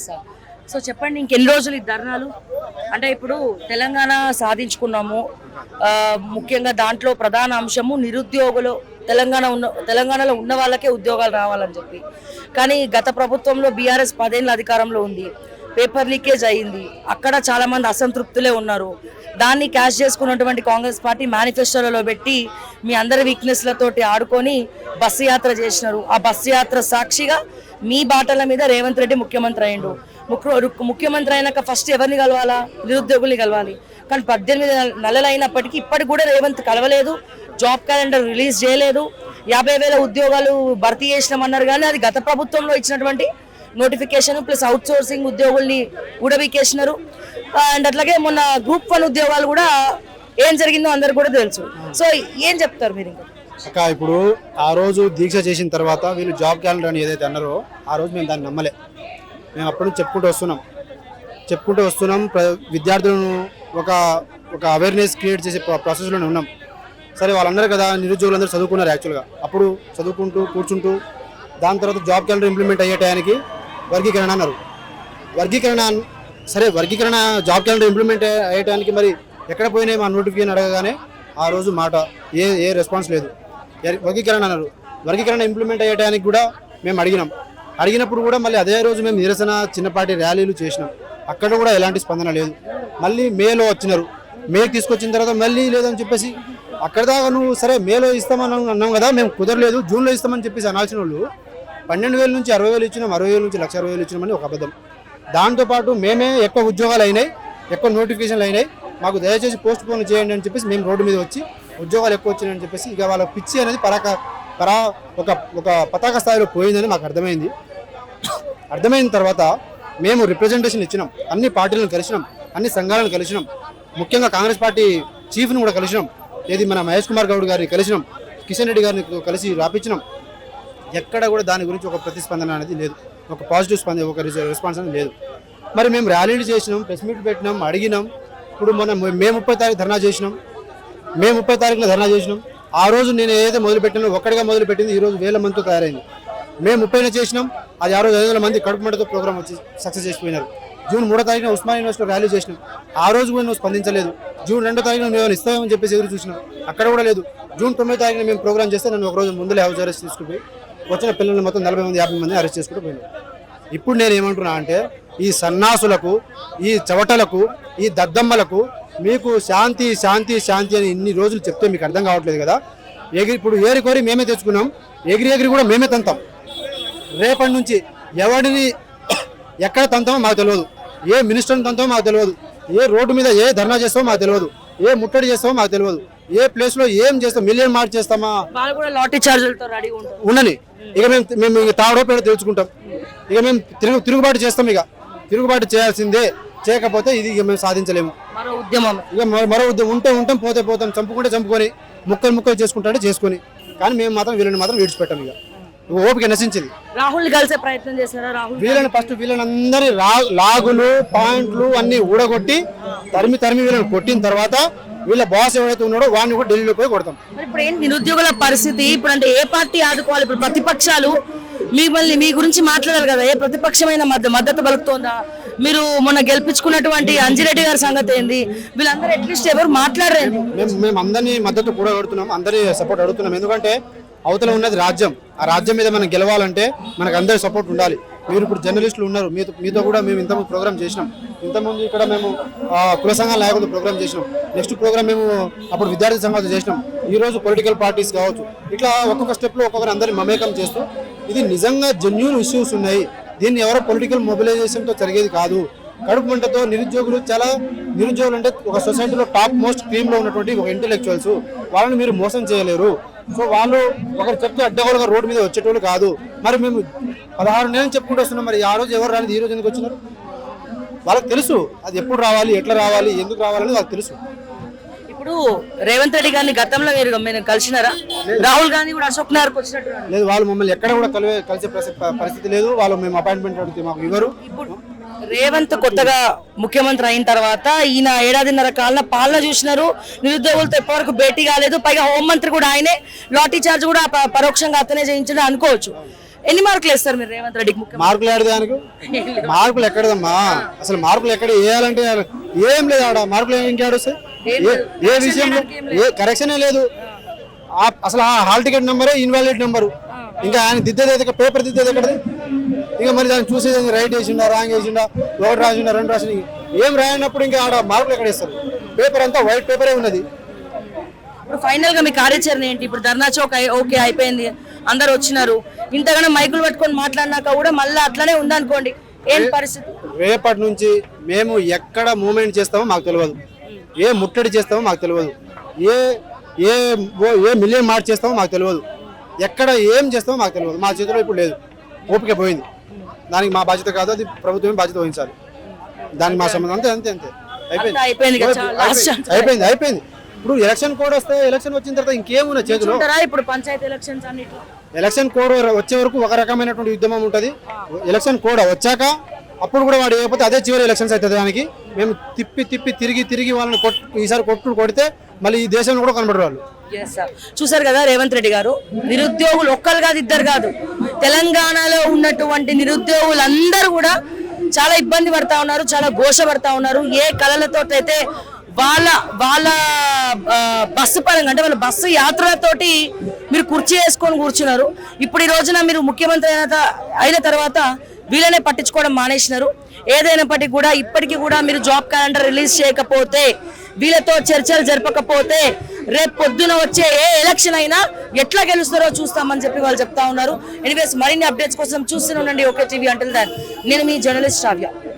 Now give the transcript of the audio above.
చేస్తా. సో చెప్పండి, ఇంకెన్ని రోజులు ఈ ధర్నాలు? అంటే ఇప్పుడు తెలంగాణ సాధించుకున్నాము, ముఖ్యంగా దాంట్లో ప్రధాన అంశము నిరుద్యోగులు, తెలంగాణలో ఉన్న వాళ్ళకే ఉద్యోగాలు రావాలని చెప్పి. కానీ గత ప్రభుత్వంలో బీఆర్ఎస్ 10 ఏళ్ళ అధికారంలో ఉంది, పేపర్ లీకేజ్ అయింది, అక్కడ చాలా మంది అసంతృప్తులే ఉన్నారు. దాన్ని క్యాష్ చేసుకున్నటువంటి కాంగ్రెస్ పార్టీ మేనిఫెస్టోలలో పెట్టి మీ అందరి వీక్నెస్లతోటి ఆడుకొని బస్సు యాత్ర చేసినారు. ఆ బస్సు యాత్ర సాక్షిగా మీ బాటల మీద రేవంత్ రెడ్డి ముఖ్యమంత్రి అయ్యిండు. ముఖ్యమంత్రి అయినాక ఫస్ట్ ఎవరిని కలవాలా? నిరుద్యోగుల్ని కలవాలి. కానీ 18 నెలలు అయినప్పటికీ ఇప్పటికి కూడా రేవంత్ కలవలేదు, జాబ్ క్యాలెండర్ రిలీజ్ చేయలేదు. 50,000 ఉద్యోగాలు భర్తీ చేసినామన్నారు, కానీ అది గత ప్రభుత్వంలో ఇచ్చినటువంటి నోటిఫికేషన్ ప్లస్ అవుట్ సోర్సింగ్ ఉద్యోగుల్ని ఊడబీకేసినారు. అండ్ అట్లాగే మొన్న గ్రూప్ 1 ఉద్యోగాలు కూడా ఏం జరిగిందో అందరికి కూడా తెలుసు. సో ఏం చెప్తారు మీరు? ఇంకా అక్క, ఇప్పుడు ఆ రోజు దీక్ష చేసిన తర్వాత వీళ్ళు జాబ్ క్యాలెండర్ అని ఏదైతే అన్నారో ఆ రోజు మేము దాన్ని నమ్మలే. మేము అప్పటి నుంచి చెప్పుకుంటూ వస్తున్నాం. విద్యార్థులను ఒక అవేర్నెస్ క్రియేట్ చేసే ప్రాసెస్లోనే ఉన్నాం. సరే, వాళ్ళందరూ కదా నిరుద్యోగులందరూ చదువుకున్నారు యాక్చువల్గా. అప్పుడు చదువుకుంటూ కూర్చుంటూ దాని తర్వాత జాబ్ క్యాలెండర్ ఇంప్లిమెంట్ అయ్యే టయానికి వర్గీకరణ అన్నారు. వర్గీకరణ జాబ్ క్యాలెండర్ ఇంప్లిమెంట్ అయ్యటానికి మరి ఎక్కడ పోయినాయి మా నోటిఫికేషన్ అడగగానే ఆ రోజు మాట ఏ రెస్పాన్స్ లేదు. వర్గీకరణ అన్నారు. వర్గీకరణ ఇంప్లిమెంట్ అయ్యడానికి కూడా మేము అడిగినప్పుడు కూడా మళ్ళీ అదే రోజు మేము నిరసన చిన్నపాటి ర్యాలీలు చేసినాం. అక్కడ కూడా ఎలాంటి స్పందన లేదు. మళ్ళీ మేలో వచ్చినారు. మేకి తీసుకొచ్చిన తర్వాత మళ్ళీ లేదని చెప్పేసి అక్కడ దాకా నువ్వు సరే మేలో ఇస్తామని అన్నాం కదా, మేము కుదరలేదు జూన్లో ఇస్తామని చెప్పేసి అనాల్సిన వాళ్ళు 12,000 నుంచి 60,000 ఇచ్చినాం, 60,000 నుంచి 1,60,000 ఇచ్చినామని ఒక అబద్ధం. దాంతోపాటు మేమే ఎక్కువ ఉద్యోగాలు అయినాయి, ఎక్కువ నోటిఫికేషన్లు అయినాయి, మాకు దయచేసి పోస్ట్ పోన్ చేయండి అని చెప్పేసి మేము రోడ్డు మీద వచ్చి ఉద్యోగాలు ఎక్కువ వచ్చినాయని చెప్పేసి ఇక వాళ్ళ పిచ్చి అనేది ఒక పతాక స్థాయిలో పోయిందని మాకు అర్థమైంది. అర్థమైన తర్వాత మేము రిప్రజెంటేషన్ ఇచ్చినాం, అన్ని పార్టీలను కలిసినాం, అన్ని సంఘాలను కలిసినాం, ముఖ్యంగా కాంగ్రెస్ పార్టీ చీఫ్ని కూడా కలిసినాం. ఏది మన మహేష్ కుమార్ గౌడ్ గారిని కలిసినాం, కిషన్ రెడ్డి గారిని కలిసి రాపించినాం. ఎక్కడ కూడా దాని గురించి ఒక ప్రతిస్పందన అనేది లేదు, ఒక పాజిటివ్ ఒక రెస్పాన్స్ అనేది లేదు. మరి మేము ర్యాలీలు చేసినాం, ప్రెస్ మీట్ పెట్టినాం, అడిగినాం. ఇప్పుడు మే 30 తారీఖు ధర్నా చేసినాం. మే 30 తారీఖున ధర్నా చేసినాం. ఆ రోజు నేను ఏదైతే మొదలుపెట్టినో ఒక్కడిగా మొదలుపెట్టింది ఈరోజు 1000 మందితో తయారైంది. మే 30న చేసినాం, అది ఆ రోజు 500 మంది కడుపు మంటతో ప్రోగ్రామ్ వచ్చి సక్సెస్ చేసిపోయినారు. జూన్ 3వ తారీఖున ఉస్మానియా యూనివర్సిటీలో ర్యాలీ చేసినాం. ఆ రోజు కూడా నువ్వు స్పందించలేదు. జూన్ 2వ తారీఖున మేము ఇస్తామని చెప్పేసి ఎదురు చూసినాం, అక్కడ కూడా లేదు. జూన్ 9వ తారీఖున మేము ప్రోగ్రామ్ చేస్తే నన్ను ఒక రోజు ముందులే హౌస్ అరెస్ట్ తీసుకుపోయి వచ్చిన పిల్లల్ని మొత్తం 40 మంది 50 మంది అరెస్ట్ చేసుకుంటూ పోయినాం. ఇప్పుడు నేను ఏమంటున్నా అంటే, ఈ సన్నాసులకు, ఈ చవటలకు, ఈ దద్దమ్మలకు మీకు శాంతి శాంతి శాంతి అని ఇన్ని రోజులు చెప్తే మీకు అర్థం కావట్లేదు కదా. ఇప్పుడు ఏరి మేమే తెచ్చుకున్నాం, ఎగిరి కూడా మేమే తంతాం. రేపటి నుంచి ఎవడిని ఎక్కడ తంతామో మాకు తెలియదు, ఏ మినిస్టర్ని తంతామో మాకు తెలియదు, ఏ రోడ్డు మీద ఏ ధర్నా చేస్తామో మాకు తెలియదు, ఏ ముట్టడి చేస్తామో మాకు తెలియదు, ఏ ప్లేస్ లో ఏం చేస్తాం, మిలియన్ మార్చ్ చేస్తామా ఉండని. ఇక మేము తాడో పేడ తెలుసుకుంటాం. ఇక మేము తిరుగుబాటు చేస్తాం. ఇక తిరుగుబాటు చేయాల్సిందే, చేయకపోతే ఇది ఇక మేము సాధించలేము. ఇక మరో ఉద్యమం ఉంటాం, పోతాం, చంపుకొని ముక్కలు చేసుకుంటాడే చేసుకొని, కానీ మేము మాత్రం వీళ్ళని మాత్రం విడిచిపెట్టాం. ఇక ఓపిక నశించింది. రాహుల్ కలిసే ప్రయత్నం చేశారా? వీళ్ళని అందరి లాగులు పాయింట్లు అన్ని ఊడగొట్టి తరిమి వీళ్ళని కొట్టిన తర్వాత వీళ్ళ బాస్ ఎవరైతే ఉన్నాడో వాడిని కూడా ఢిల్లీలో పోయి కొడతాం. ఇప్పుడు ఏంటి నిరుద్యోగుల పరిస్థితి? ఇప్పుడు అంటే ఏ పార్టీ ఆదుకోవాలి? ఇప్పుడు ప్రతిపక్షాలు మిమ్మల్ని మీ గురించి మాట్లాడారు కదా, ఏ ప్రతిపక్షమైన మద్దతు పలుకుతోందా? మీరు మొన్న గెలిపించుకున్నటువంటి అంజిరెడ్డి గారి సంగతి ఏంది? వీళ్ళందరూ అట్లీస్ట్ ఎవరు మాట్లాడలేదు. మేము అందరినీ మద్దతు కూడా అడుగుతున్నాం, అందరి సపోర్ట్ అడుగుతున్నాం. ఎందుకంటే అవతల ఉన్నది రాజ్యం, ఆ రాజ్యం మీద మనం గెలవాలంటే మనకు అందరి సపోర్ట్ ఉండాలి. మీరు ఇప్పుడు జర్నలిస్టులు ఉన్నారు, మీతో కూడా మేము ఇంతకుముందు ప్రోగ్రామ్ చేసినాం. ఇంతకుముందు ఇక్కడ మేము కుల సంఘాల నాయకులతో ప్రోగ్రామ్ చేసినాం. నెక్స్ట్ ప్రోగ్రామ్ మేము అప్పుడు విద్యార్థి సంఘాలతో చేసినాం. ఈ రోజు పొలిటికల్ పార్టీస్ కావచ్చు, ఇట్లా ఒక్కొక్క స్టెప్లో ఒక్కొక్కరు అందరినీ మమేకం చేస్తూ ఇది నిజంగా జెన్యూన్ ఇష్యూస్ ఉన్నాయి. దీన్ని ఎవరో పొలిటికల్ మొబిలైజేషన్తో జరిగేది కాదు. కడుపు మంటతో నిరుద్యోగులు అంటే ఒక సొసైటీలో టాప్ మోస్ట్ క్రీమ్లో ఉన్నటువంటి ఒక ఇంటెలెక్చువల్స్, వాళ్ళని మీరు మోసం చేయలేరు. సో వాళ్ళు ఒకరు చెప్తే అడ్డగోలుగా రోడ్డు మీద వచ్చేటోళ్ళు కాదు. మరి మేము 16 నెలలు చెప్పుకుంటూ వస్తున్నాం. మరి ఆ రోజు ఎవరు రాలేదు, ఈ రోజు ఎందుకు వచ్చినారు? వాళ్ళకి తెలుసు అది ఎప్పుడు రావాలి, ఎట్లా రావాలి, ఎందుకు రావాలని వాళ్ళకి తెలుసు. ఇప్పుడు రేవంత్ రెడ్డి గారిని గతంలో మీరు కలిసినారా? రాహుల్ గాంధీ కూడా అశోక్ నగర్కి వచ్చినట్టు లేదు. వాళ్ళు మమ్మల్ని ఎక్కడ కూడా కలిసే పరిస్థితి లేదు. వాళ్ళు మేము అపాయింట్మెంట్ అడిగితే మాకు ఇవ్వరు. రేవంత్ కొత్తగా ముఖ్యమంత్రి అయిన తర్వాత ఈయన 1.5 కాలం పాలన చూసినారు. నిరుద్యోగులతో ఎప్పటివరకు భేటీ కాలేదు. పైగా హోంమంత్రి కూడా ఆయనే, లాఠీ చార్జ్ కూడా పరోక్షంగా అతనే చేయించడం అనుకోవచ్చు. ఎన్ని మార్కులు వేస్తారు మీరు రేవంత్ రెడ్డికి ముఖ్యమంత్రి? మార్కులు ఆడదానికి మార్కులు ఎక్కడదమ్మా, అసలు మార్కులు ఎక్కడ వేయాలంటే ఏం లేదు ఆడ మార్కులు ఇంకేడు వస్తాయి, ఏ విషయంలో ఏ కరెక్షనే లేదు. అసలు ఆ హాల్ టికెట్ నెంబరే ఇన్వాలిడ్ నెంబరు, ఇంకా ఆయన దిద్దేది పేపర్ దిద్దేది ఎక్కడది, ఇంకా మరి దాన్ని చూసేది రైట్ వేసిండా రాంగ్ వేసిండా, ఒకటి రాసిండా రెండు రాసిండా, ఏం రాయనప్పుడు ఇంకా ఆడ మార్కులు ఎక్కడ ఇస్తారు? పేపర్ అంతా వైట్ పేపరే ఉన్నది. ఇప్పుడు ఫైనల్ గా మీ కార్యాచరణ ఏంటి? ఇప్పుడు ధర్నా చౌక్ ఓకే అయిపోయింది, అందరు వచ్చినారు, ఇంతగానో మైకులు పట్టుకొని మాట్లాడినాక కూడా మళ్ళీ అట్లనే ఉందనుకోండి, ఏం పరిస్థితి? రేపటి నుంచి మేము ఎక్కడ మూమెంట్ చేస్తామో మాకు తెలియదు, ఏ ముట్టడి చేస్తామో మాకు తెలియదు, ఏ ఏ ఏ మిలియన్ మార్చ్ చేస్తామో మాకు తెలియదు, ఎక్కడ ఏం చేస్తామో మాకు తెలియదు. మా చేతిలో ఇప్పుడు లేదు, ఓపిక పోయింది. దానికి మా బాధ్యత కాదు, అది ప్రభుత్వమే బాధ్యత వహించాలి. దానికి మా సంబంధం అంతే అంతే అంతే అయిపోయింది అయిపోయింది అయిపోయింది. ఇప్పుడు ఎలక్షన్ కోడ్ వస్తే ఎలక్షన్ వచ్చిన తర్వాత ఇంకేమున్నా చేతిలో? ఇప్పుడు పంచాయతీ ఎలక్షన్స్ అన్నిట్లో ఎలక్షన్ కోడ్ వచ్చే వరకు ఒక రకమైనటువంటి ఉద్యమం ఉంటుంది. ఎలక్షన్ కోడ్ వచ్చాక అప్పుడు కూడా వాడు వేయకపోతే అదే చివరి ఎలక్షన్స్ అవుతుంది. దానికి మేము తిప్పి తిప్పి తిరిగి తిరిగి వాళ్ళని ఈసారి కొడితే మళ్ళీ ఈ దేశంలో కూడా కనబడరు వాళ్ళు. చూసారు కదా రేవంత్ రెడ్డి గారు, నిరుద్యోగులు ఒక్కరు కాదు ఇద్దరు కాదు, తెలంగాణలో ఉన్నటువంటి నిరుద్యోగులందరూ కూడా చాలా ఇబ్బంది పడతా ఉన్నారు, చాలా ఘోష పడతా ఉన్నారు. ఏ కళలతో అయితే వాళ్ళ వాళ్ళ బస్సు పరంగా అంటే వాళ్ళ బస్సు యాత్రలతోటి మీరు కుర్చీ వేసుకొని కూర్చున్నారు. ఇప్పుడు ఈ రోజున మీరు ముఖ్యమంత్రి అయిన తర్వాత వీళ్ళనే పట్టించుకోవడం మానేసినారు. ఏదైనప్పటికీ కూడా ఇప్పటికీ కూడా మీరు జాబ్ క్యాలెండర్ రిలీజ్ చేయకపోతే, వీళ్ళతో చర్చలు జరపకపోతే రేపు పొద్దున వచ్చే ఏ ఎలక్షన్ అయినా ఎట్లా గెలుస్తారో చూస్తామని చెప్పి వాళ్ళు చెప్తా ఉన్నారు. ఎనీవేస్ మరిన్ని అప్డేట్స్ కోసం చూస్తూనే ఉండండి ఓకే టీవీ. అంటిల్ దెన్ నేను మీ జర్నలిస్ట్ శ్రావ్య.